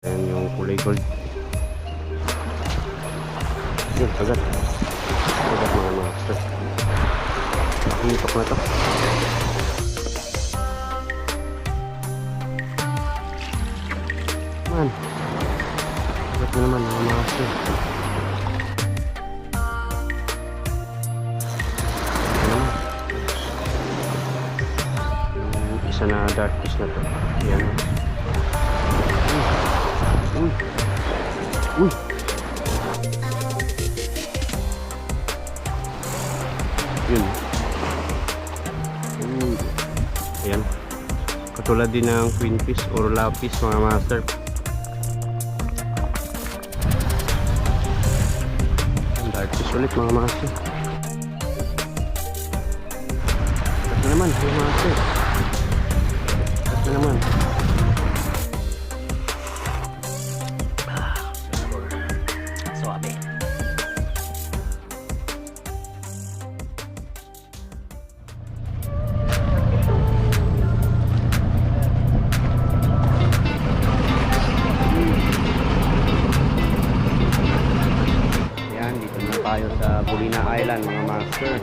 Ayan yung kulay gold. Yun, agad. Agad mga master. Nakitok na to. Man. Agad na naman mga master. Yung isa na dark fish na to. Ayan. Uy. Uy. Yun. Ayan. Katulad din ng queen fish or lapis mga master. Dark fish ulit mga master. Kat na naman mga master. Kat na naman. Suabe. Ayan, dito na tayo sa Bulina Island mga master.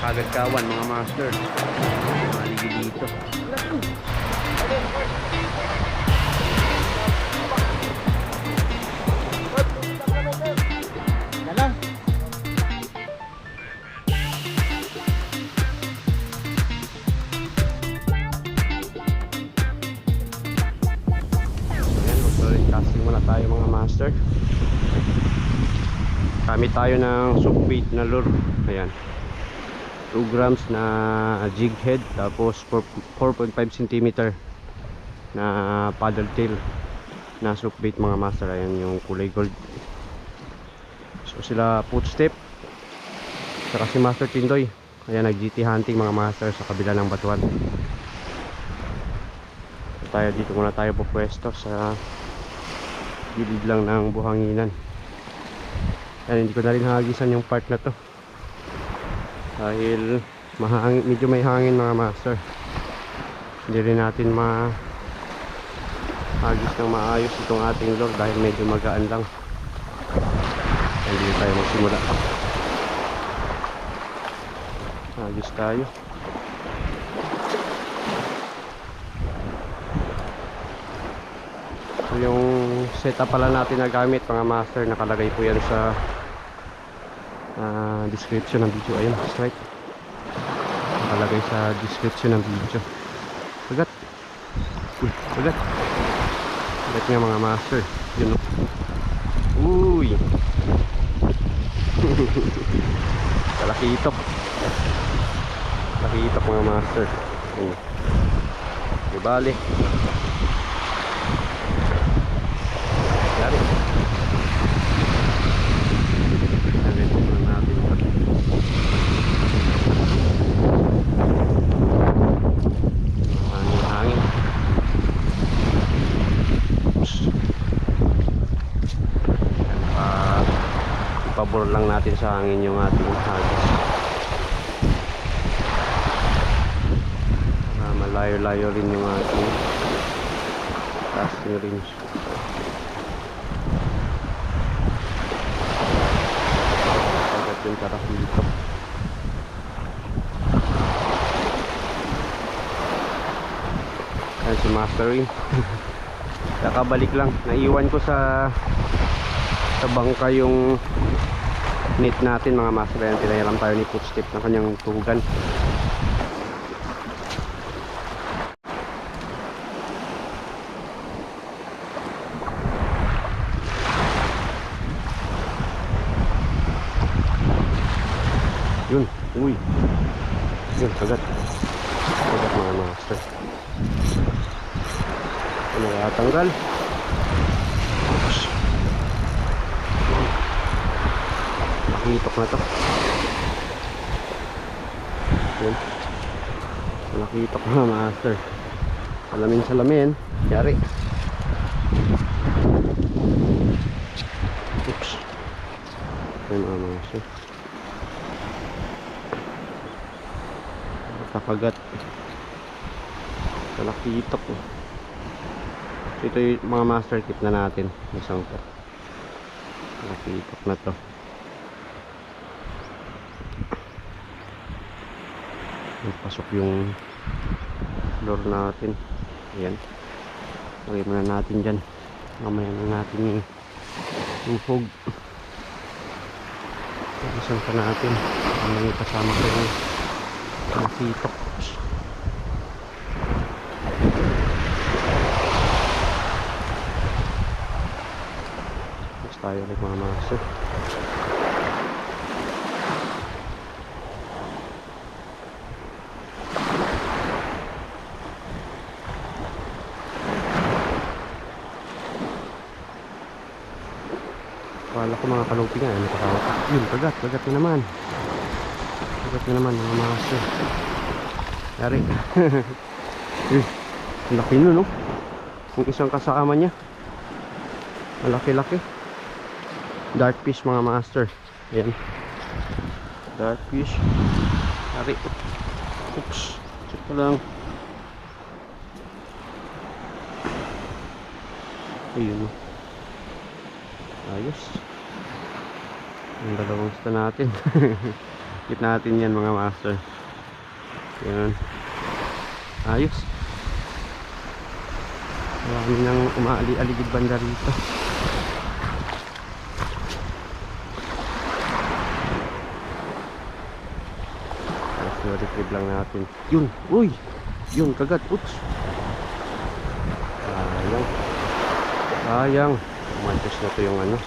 Nakagad kawan mga master. Maligi dito. Ayan, mag-solid casting muna tayo mga master. Gamit tayo ng soak bait na lure. Ayan, 2 grams na jig head, tapos 4.5 cm na paddle tail na soak bait mga master. Ayan yung kulay gold. So sila footstep, saka si Master Tindoy. Ayan, nag GT hunting mga master sa kabila ng batuan. So tayo dito muna tayo pupwesto sa gilid lang ng buhanginan. Ayan, hindi ko na rin hagisan yung part na to dahil medyo may hangin mga master. Hindi rin natin hagis ng maayos itong ating lure dahil medyo magaan lang. Hindi tayo magsimula. Hagis tayo. So yung setup pala natin na gamit mga master, nakalagay po yan sa description ng video. Ayun, strike. Nakalagay sa description ng video. Agad. Agad. Agad nga mga master. Yun. Uy. Kalakitok. Kalakitok mga master. Ayun. Ibalik. Dari. Hangin. Ipabor lang natin sa hangin yung ating hagis. Malayo-layo rin yung ating casting range. Agad yung taraf dito. Ayan si Mastering. Kakabalik lang. Naiwan ko sa bangka yung net natin mga master. Ayan, tinayaram tayo ni footstep ng kanyang tuhugan. Yun, uy. Yun, agad. Agad mga master. Ano kaya tanggal? Nakitok na to. Yun. Nakitok na master. Salamin. Yari. Oops. Ayun mga master. Kakagat. Talakitok. So, ito yung mga master kit na natin. Isang to. Talakitok na to. Pasok yung lure natin. Ayan. Lagay muna natin dyan. Mamaya na natin yung hog. Isan pa natin. Mamaya kasama ko yung talakitok. Mas tayo ulit mga master. Akala ko mga kalupi nga, ano pa. Yun, kagat na naman. Kagat na naman mga master. Yari. Ang laki nun, no? Yung isang kasama niya. Malaki-laki. Dark fish mga master. Ayan. Dark fish. Yari. Oops. Check ko lang. Ayun, no? Ayos. Ang dalawang sta natin. Hit natin yan mga master. Yan. Ayos. Marami nang umaali-aligid banda rito. So retrieve lang natin. Yun. Uy. Yun kagat. Oops. Sayang. Sayang. Umadjust na to yung ano.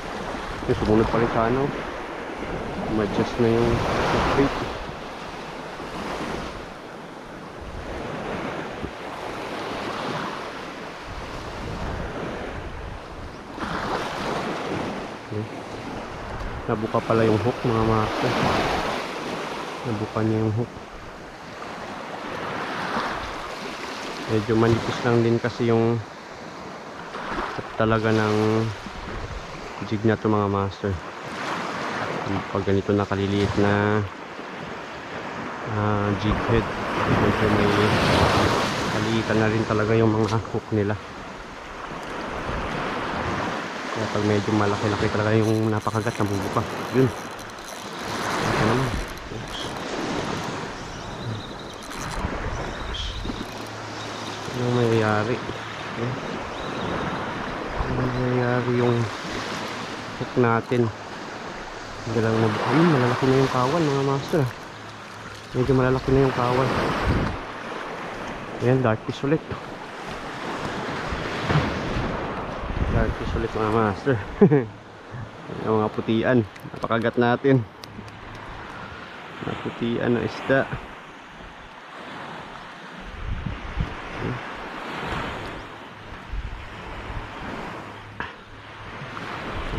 Yung sumunod pa rin sa ano. Umadjust na yung bait. Nabuka pala yung hook mga master. Nabuka niya yung hook. Medyo manipis lang din kasi yung talaga ng jig na to mga master. Pag ganito nakaliliit na jig head, medyo may kaliitan na rin talaga yung mga hook nila. Kaya pag medyo malaki-laki talaga yung napakagat na bubuka. Yun. Ito naman. Oops. Anong mayayari? Okay. Nangyayari yung hook natin. Hindi lang nabuka. Malalaki na yung kawan mga master. Medyo malalaki na yung kawan. Ayan, dark fish ulit. Dark fish ulit mga master. Yung mga putian. Napakagat natin. Naputian na isda.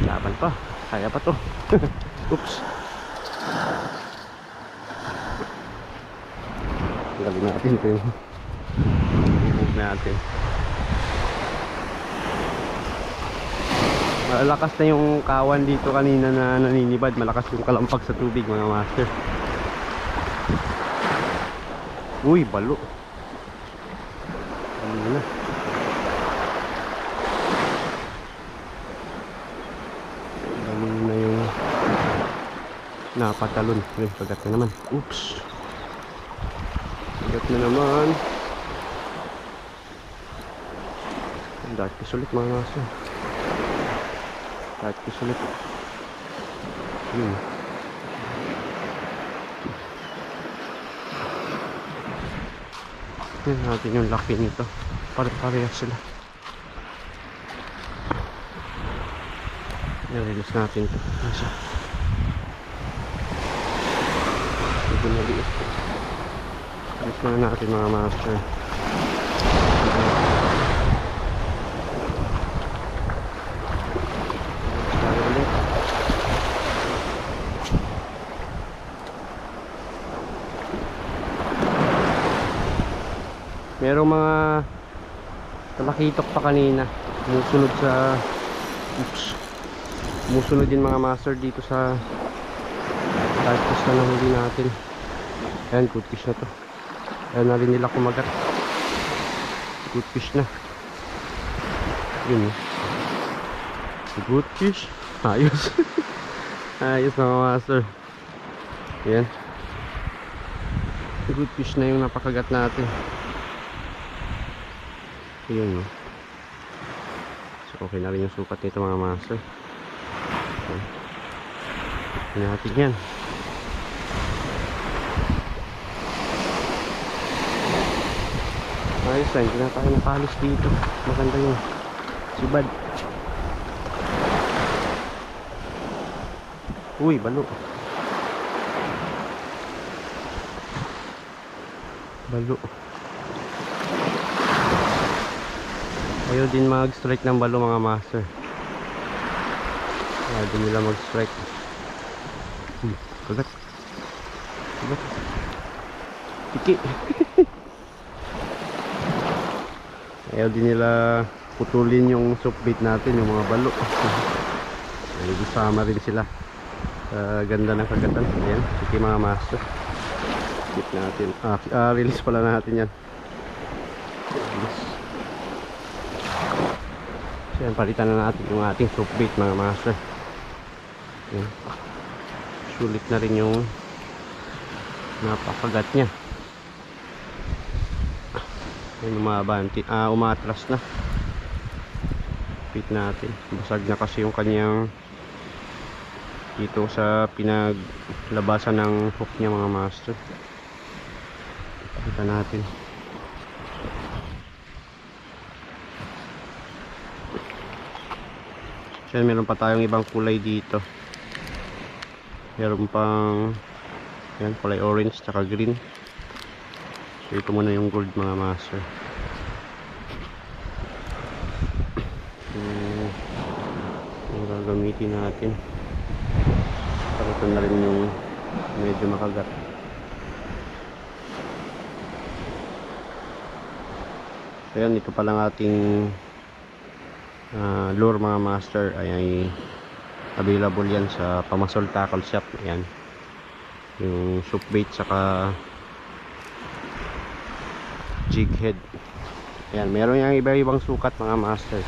Laban pa. Kaya pa to. Oops. Gawin natin ito yung move natin. Malakas na yung kawan dito kanina na naninibad. Malakas yung kalampag sa tubig mga master. Uy, balo. Balo na. Napatalon. Ayun, pagat na naman. Oops. Pagat na naman. Dark fish ulit mga master. Dark fish ulit. Yan natin yung laki nito. Pare-parehas sila. I-release natin ito. Nasa. Ito na liit. Release na natin mga master. Merong mga talakitok pa kanina. Musunod sa musunod din mga master dito sa dark fish na nahuli natin. Ayan, good fish na to. Kaya na rin nila kumagat. Good fish na. Yun. Good fish. Ayos. Ayos mga master. Yan. Good fish na yung napakagat natin. Yun. So okay na rin yung sukat nito mga master. Tignan natin yan. Ayos lang, hindi na tayo napalis dito. Maganda yung subad. Uy, balo. Balo. Ayaw din mag-strike ng balo mga master. Ayaw din nila mag-strike. Kagat. Kagat. Tiki. Ayaw din nila putulin yung soap bait natin, yung mga balo. Sama rin sila. Ganda ng kagatan. Ayan, sige mga master. Keep natin. Release pala natin yan. Release. So yan, palitan na natin yung ating soap bait mga master. Ayan. Sulit na rin yung napakagat nya. Ayan, umatras na. Bait natin. Basag na kasi yung kanyang dito sa pinaglabasan ng hook niya mga master. Kita natin. So meron pa tayong ibang kulay dito. Meron pang yan, kulay orange tsaka green. So ito muna yung gold mga master. So yung gagamitin natin. Ito na rin yung medyo makagat. So yan, ito palang ating lure mga master ay available yan sa Pamasol Tackle Shop. Ayan, yung soap bait saka jig head. Ayan, meron yung iba-ibang sukat mga master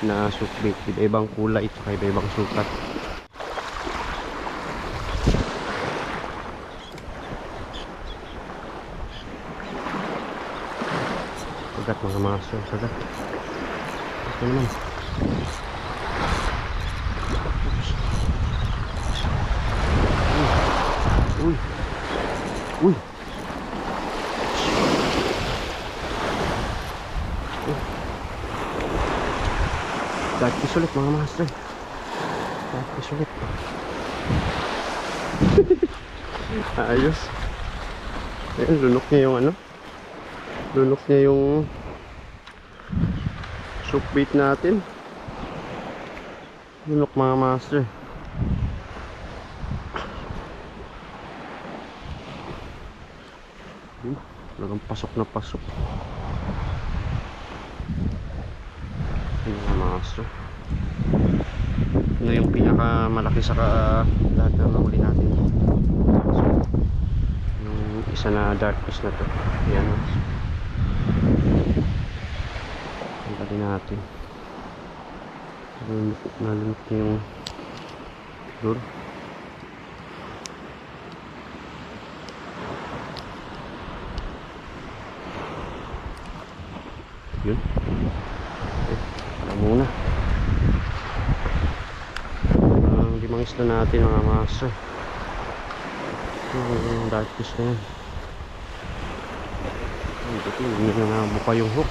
na soap bait, iba-ibang kulay saka iba-ibang sukat. Sagat mga master, sagat. Ito naman. Uy. Uy. Darkish ulit mga master. Darkish ulit. Ayos. Ayan, lunok niya yung ano. Lunok niya yung soap bait natin. Lunok mga master. Talagang pasok na pasok. Ayan mga master. Ito na yung pinakamalaki sa lahat na mahuli natin. So, yung isa na dark fish na to. Ayan. Tanggalin natin. Nalunok niya yung lure. Yun. Okay, para muna. Ang limang isla natin mga master. Yung dark fish na yan. Ito, hindi na nabuka yung hook.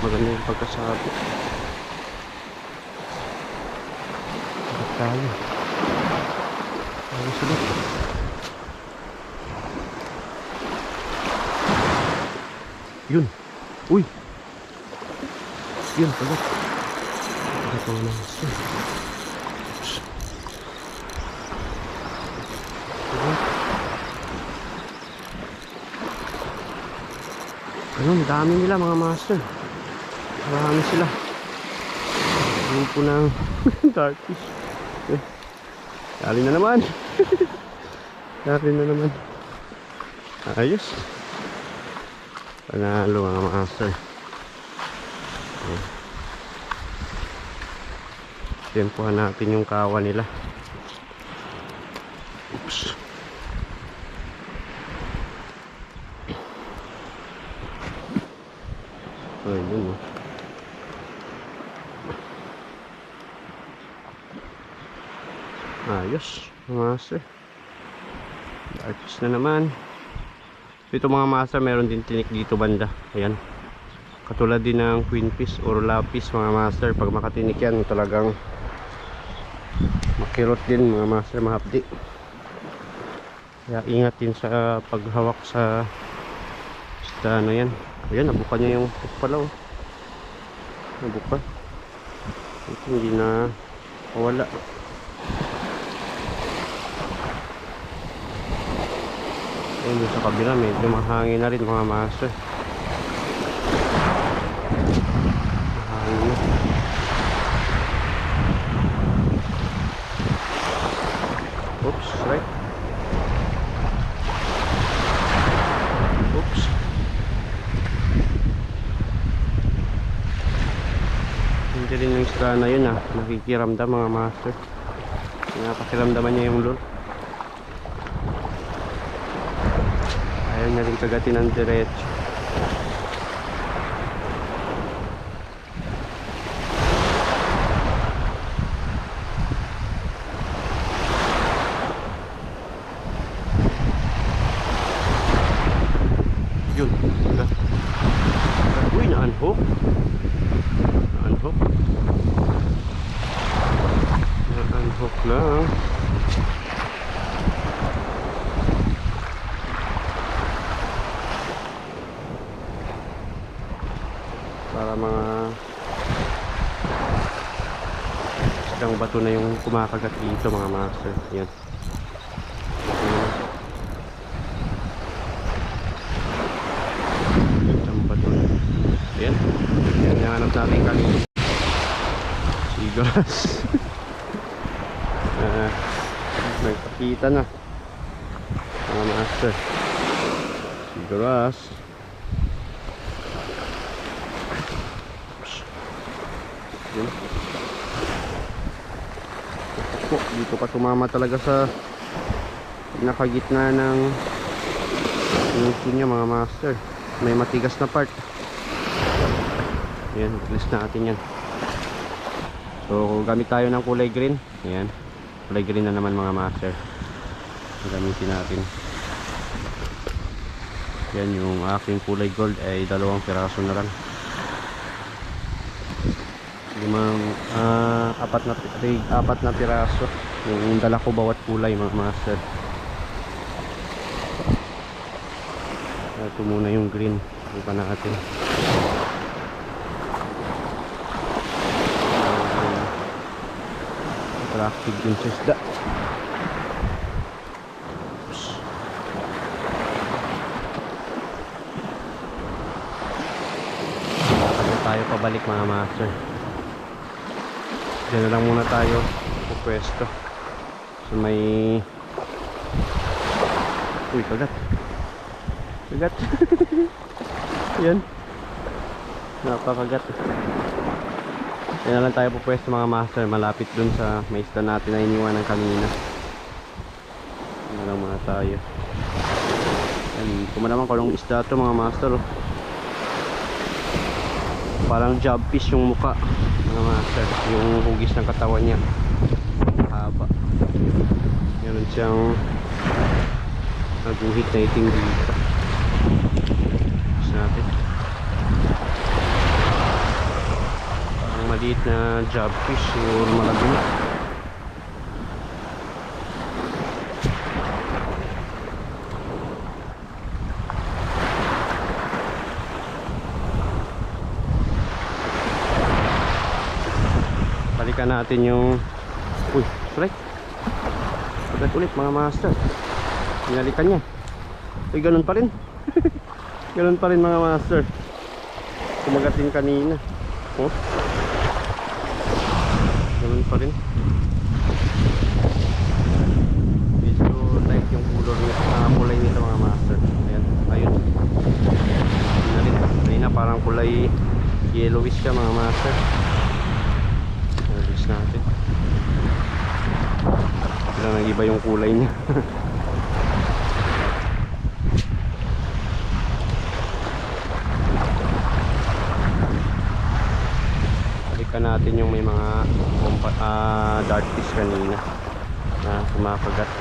Maganda yung pagkasabi. Bakit tayo? Ayos ulit. Yun. Uy. Yun, pagat. Pagat mga master. Ayun, dami nila mga master. Marami sila. Grupo ng dark fish. Dali na naman. Dali na naman. Ayos. Panalo mga master. Tempuhan natin yung kawa nila. Oops. Ay, yun oh. Ayos mga master. Artist na naman. Ito mga master, meron din tinik dito banda. Ayan. Katulad din ng queen fish or lapis mga master. Pag makatinik yan, talagang makirot din mga master, mahapdi. Kaya ingat din sa paghawak sa isda na yan. Ayan, nabuka niya yung hook pala oh. Nabuka. Ito hindi na wala. Ayun sa kabila, medyo mahangin na rin mga master. Mahangin na. Oops, right. Oops. Hindi rin yung isda na yun nakikiramdam mga master. Napakiramdaman niya yung lure. Ayaw niya rin kagatin ng diretso. Yun. Uy, na-unhook. Na-unhook. Na-unhook lang. Para mga isang bato na yung kumakagat dito mga master. Yan. Isang bato na. Yan. Yan yung hanap natin kanina. Sigaras. Nagpakita na mga master. Sigaras. Yan. Dito ka tumama talaga sa nakagitna ng nuso niya mga master. May matigas na part. Yan, release natin yan. So gamit tayo ng kulay green. Yan, kulay green na naman mga master. Gamitin natin. Yan, yung aking kulay gold ay 2 piraso na lang. Apat na piraso yung dala ko bawat kulay mga master. Ito muna yung green, ipa natin. Attractive din sa isda. Tayo pabalik mga master. Diyan na lang muna tayo pupwesto. So may... Uy, kagat. Kagat. Yan. Napakagat. Diyan na lang tayo pupwesto mga master. Malapit dun sa may isda natin na iniwanan kanina. Diyan na lang muna tayo. Yan. Kumanaman ko ng isda to mga master. Oh. Parang job fish yung muka mga master, yung hugis ng katawan niya haba. Meron siyang naguhit na iting dito. Tapos natin parang maliit na job fish or malaguna. Balikan natin yung... Uy, strike. Agad ulit mga master. Binalikan niya. Uy, ganun pa rin. Ganun pa rin mga master. Kumagat din kanina. Oh. Ganun pa rin. Medyo light yung kulay nila mga master. Ayan, ayun. kulay yellowish siya mga master. Release natin. Biglang nag-iba yung kulay niya. Balikan natin yung may mga dark fish kanina na kumakagat.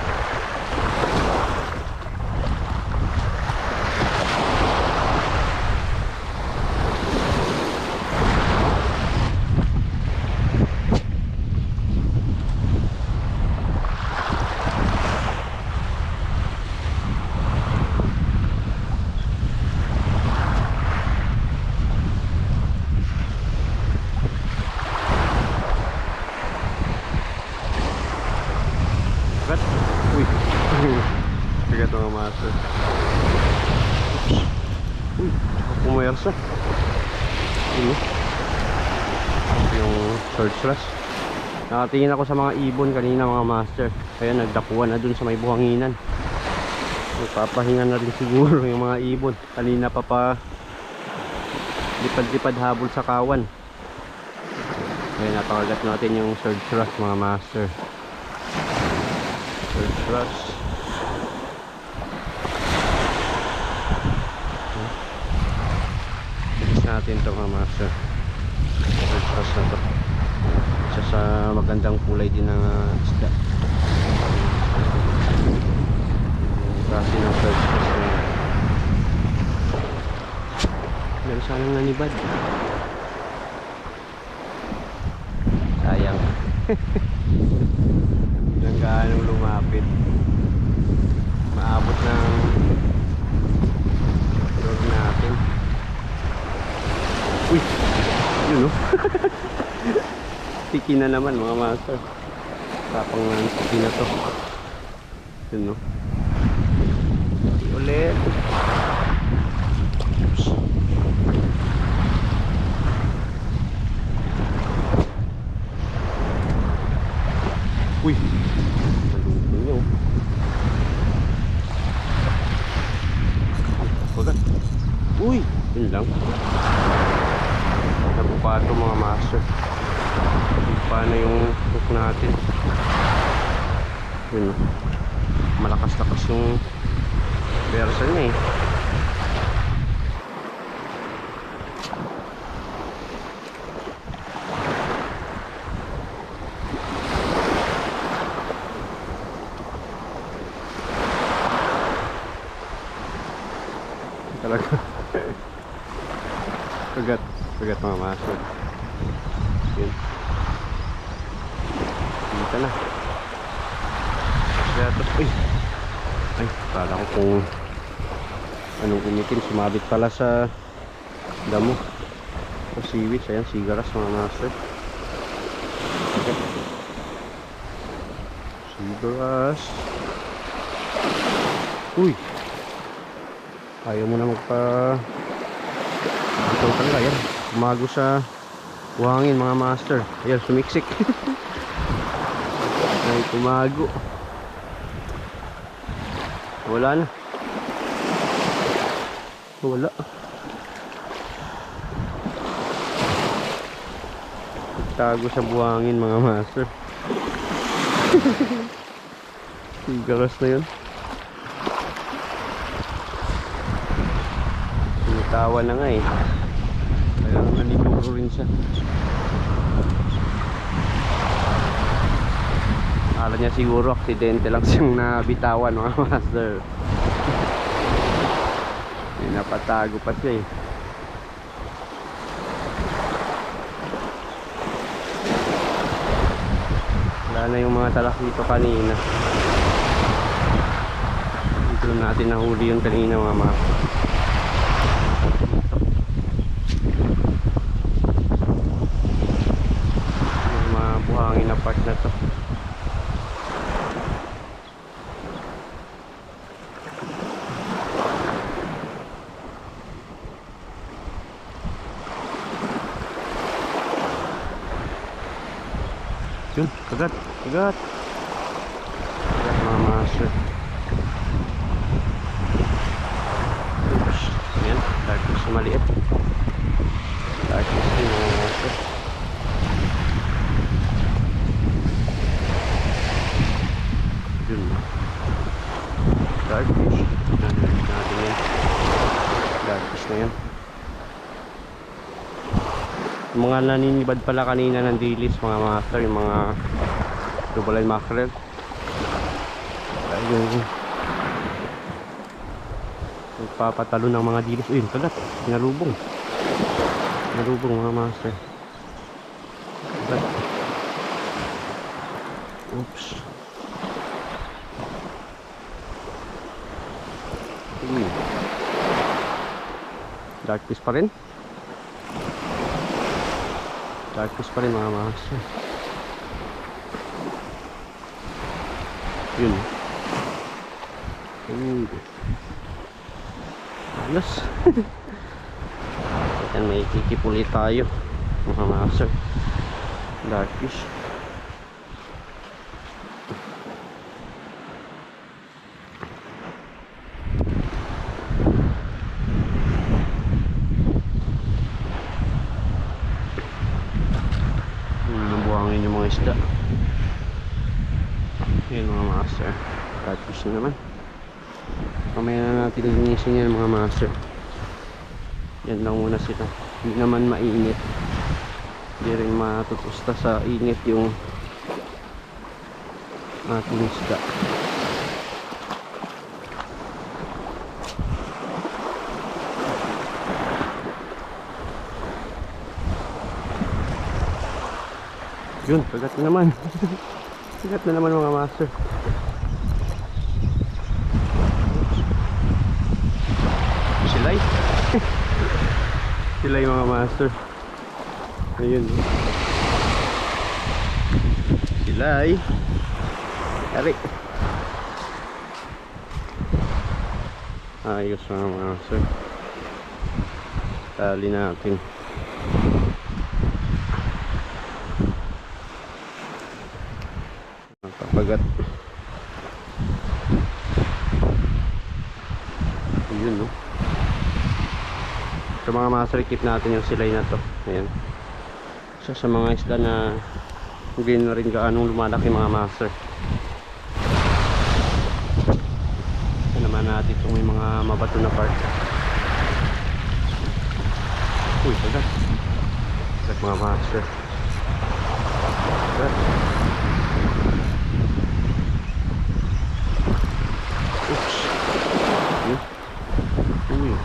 Uy, kagat mga master. Uy, pumayarsa. Yung third thrust. Nakatingin ako sa mga ibon kanina mga master. Kaya nagdapuan na dun sa may buhanginan. Magpapahinga na rin siguro yung mga ibon. Kanina pa lipad-lipad habol sa kawan. Kaya napakagat natin yung third thrust mga master. Third thrust. Bilis natin ito mga master. Third thrust na ito. Isa sa magandang kulay din ng isda. Kasi ng third thrust na yun. Meron sanang nanibad. Sayang. Bilang gaanong lumapit. Maabot ng lure natin. Uy! Yun o. Tiki na naman mga master. Tapang ng tiki na to. Yun o. Tiki ulit. Uy, malungkong nyo. Bagat. Uy, yun lang. Nabuka ito mga master. Paano yung hook natin? Yun, malakas-lakas yung versa niya eh. Talaga. Kagat mga master. Yun. Dito na. Gatos. Ay, kala ko kung anong umitin. Sumabit pala sa damo. O seaweed. Ayan, sigaras mga master. Okay. Sigaras. Uy! Ayaw mo na ito talaga yan. Umago sa buhangin mga master. Ayan, sumiksik. Ay, umago. Wala na. Wala. Tago sa buhangin mga master. Sigaras na yun. Tawa na nga eh. Kaya naniguro rin siya. Akala niya siguro aksidente lang siyang nabitawan mga master. Napatago pa siya eh. Wala na yung mga talak dito kanina. Dito natin nahuli yun kanina mga master. Buhangin na part na to. Yun, kagat mga master. Oops, yan, darkness maliit. darkfish. Natin yan. Darkfish na yan. Yung mga naninibad pala kanina ng dilis mga master, yung mga double line mackerel. Yung nagpapatalo ng mga dilis. Uy, kagat. Narubong mga master. Kagat. Oops. Darkfish pa rin. Darkfish pa rin mga master. Yun. Ayos. Yan, may kikipuli tayo mga master. Darkfish. Nabuhangin yung mga isda. Yan mga master. Darkfish na naman. Mamaya na natin linisin yan mga master. Yan lang muna sila. Hindi naman mainit. Hindi rin matutusta sa init yung ating isda. Yun, kagat na naman. Kagat na naman mga master. Silay. Silay mga master. Ayun. Silay. Kari. Ayos mga master. Tali natin. Kapagat. Ayun, no. So mga master, keep natin yung silay na to. Ayan. So sa mga isda na hindi na rin gaanong lumalaki mga master. Ito naman natin itong may mga mabato na part. Uy, sagat. Sagat mga master. Sagat. Oops. Uy.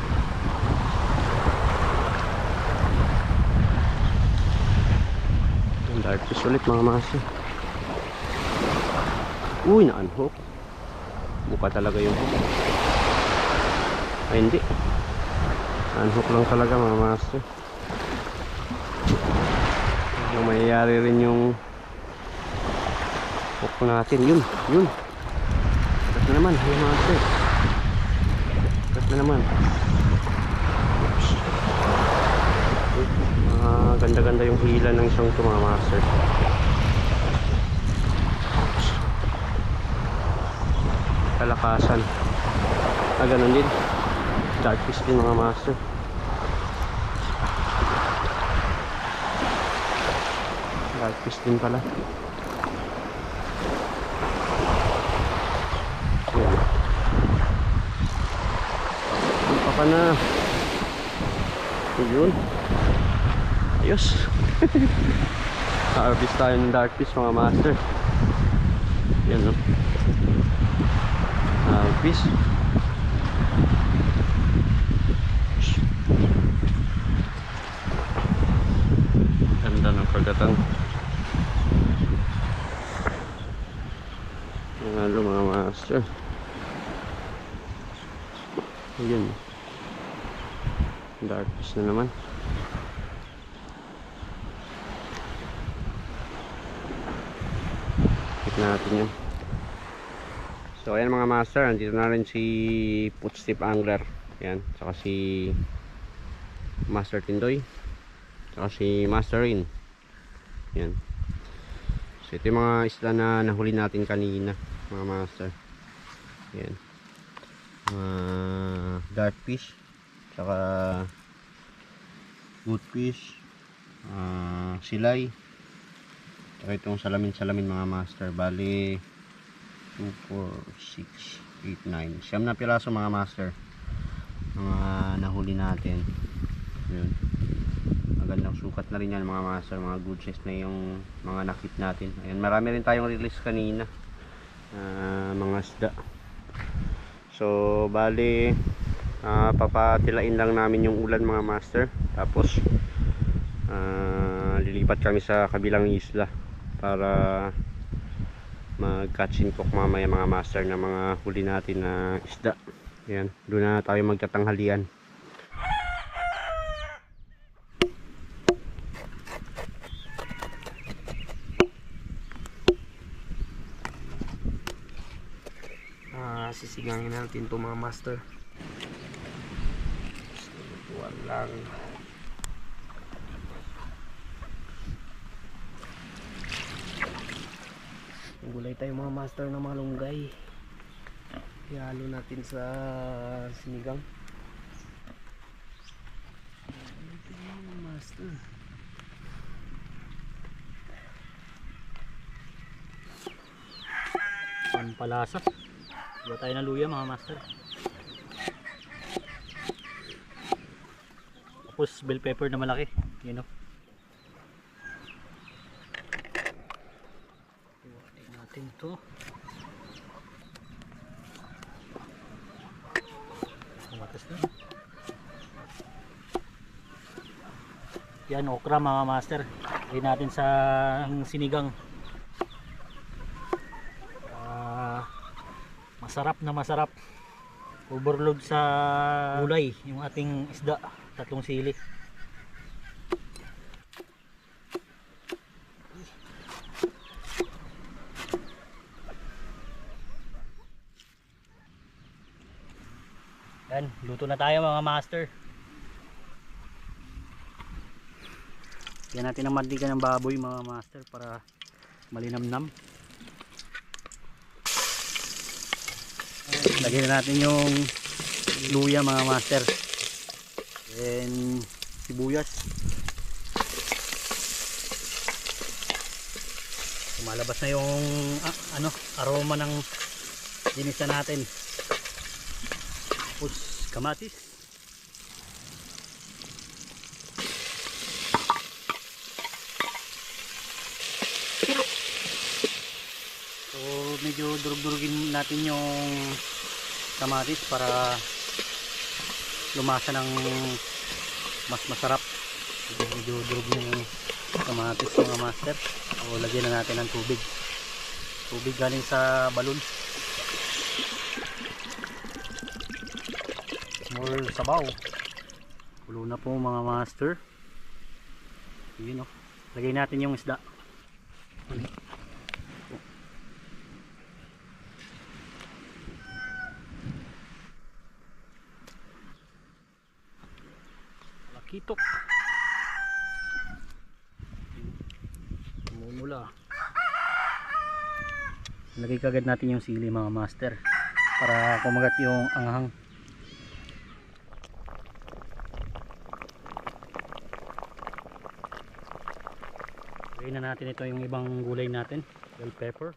Darkfish ulit mga master. Uy, na-unhook. Buka talaga yung hook. Ay hindi. Na-unhook lang talaga mga master. Yung mayayari rin yung hook natin. Yun. Kat na naman mga master. Kat na naman. Ganda-ganda yung hila ng isang ito mga master. Kalakasan. Ganun din. Darkfish din mga master. Darkfish din pala. Yan. Punta ka na. Yun. Ayos. Harvest tayo ng darkfish mga master. Yan, no. Darkfish. Ganda ng kagatan. Yan, mga master. Yan. Darkfish na naman. Natin yun. So ayan mga master, andito na rin si Footstep Angler. Ayan, saka si Master Tindoy, saka si Master Rin. Ayan. So ito yung mga isla na nahuli natin kanina mga master. Ayan, darkfish, saka goodfish, silay, saka itong salamin mga master. Bali 2, 4, 6 8, 9. Siyam na piraso mga master. Mga nahuli natin. Yun. Magandang sukat na rin yan mga master. Mga good size na yung mga nakit natin. Ayan, marami rin tayong release kanina. Mga isda. So, bali papatilain lang namin yung ulan mga master. Tapos lilipat kami sa kabilang isla para mag-catch and cook mamaya mga master na mga huli natin na isda. Ayan, doon na tayo magtatanghalian. Sisigangin natin ito mga master. Tuwan lang. Gulay tayo mga master ng malunggay. Ihalo natin sa sinigang. Ito mga master. Pampalasa. Gawa tayo ng luya mga master. Tapos bell pepper na malaki. Yun o. Iwain natin to. Matas na. Yan, okra mga master. Lagyan natin sa sinigang. Masarap na masarap. Overload sa gulay yung ating isda. 3 sili. Yan, luto na tayo mga master. Yan natin ang mantika ng baboy mga master para malinamnam. Lagyan na natin yung luya mga master. And sibuyas. Lumalabas na yung aroma ng ginisa natin. Tapos kamatis. So medyo durug-durugin natin yung kamatis para lumasa ng mas masarap. Medyo durug yung kamatis mga master. O lagyan na natin ng tubig. Tubig galing sa balon. More sabaw. Kulo na po mga master. Yun o. Lagay natin yung isda. Kitok. Mumula. Lagay kagad natin yung sili mga master para kumagat yung anghang. Lagay na natin ito yung ibang gulay natin. Bell pepper.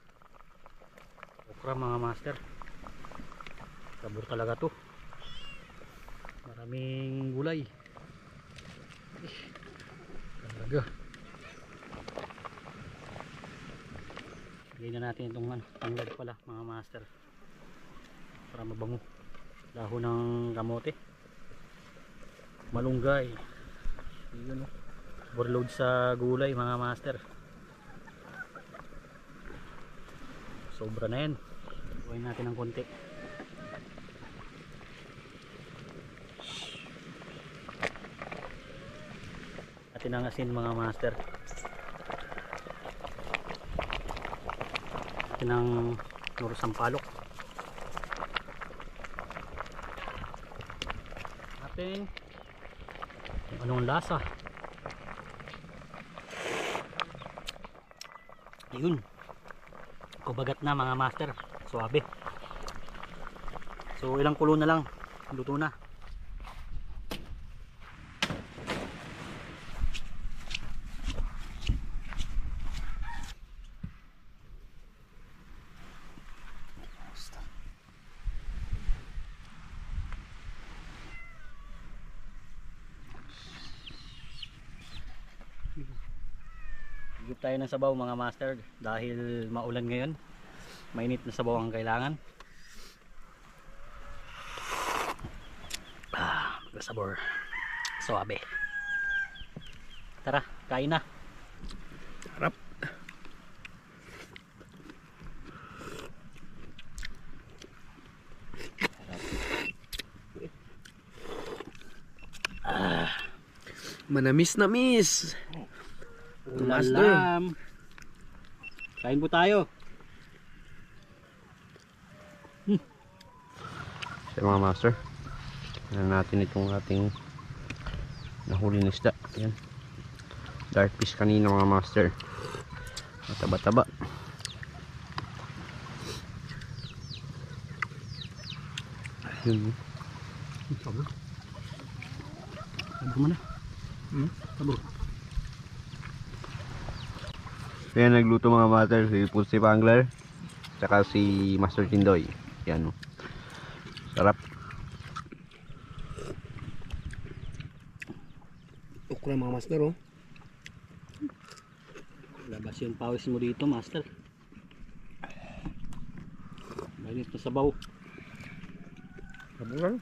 Okra mga master. Sabor talaga to. Maraming gulay. Talaga. Lagyan na natin itong tanglad pala mga master para mabango. Dahon ng kamote, malunggay. Yun o. Overload sa gulay mga master. Sobra na yan. Buhayin natin ng konti. Natin ang asin mga master. Natin ang nuro sampalok. Natin kung anong lasa. Yun. Kubagat na mga master. Suabe. So ilang kulo na lang. Luto na. Higop tayo ng sabaw mga master dahil maulan ngayon. Mainit na sabaw ang kailangan. Sabor. Suabe. Tara, kain na. Harap. Manamis na miss. Master. Ulalam. Kain po tayo. So mga master, tingnan natin itong ating nahuli na isda. Ayan, dark fish kanina mga master, mataba-taba. Ayun. Sabor. Sabor mo na. Sabor. Kaya nagluto mga master si Pussy Pangler tsaka si Master Tindoy. Yan, oh. Sarap. Okra mga master oh. Labas yung pawis mo dito master. Mainit na sabaw. Sabunan.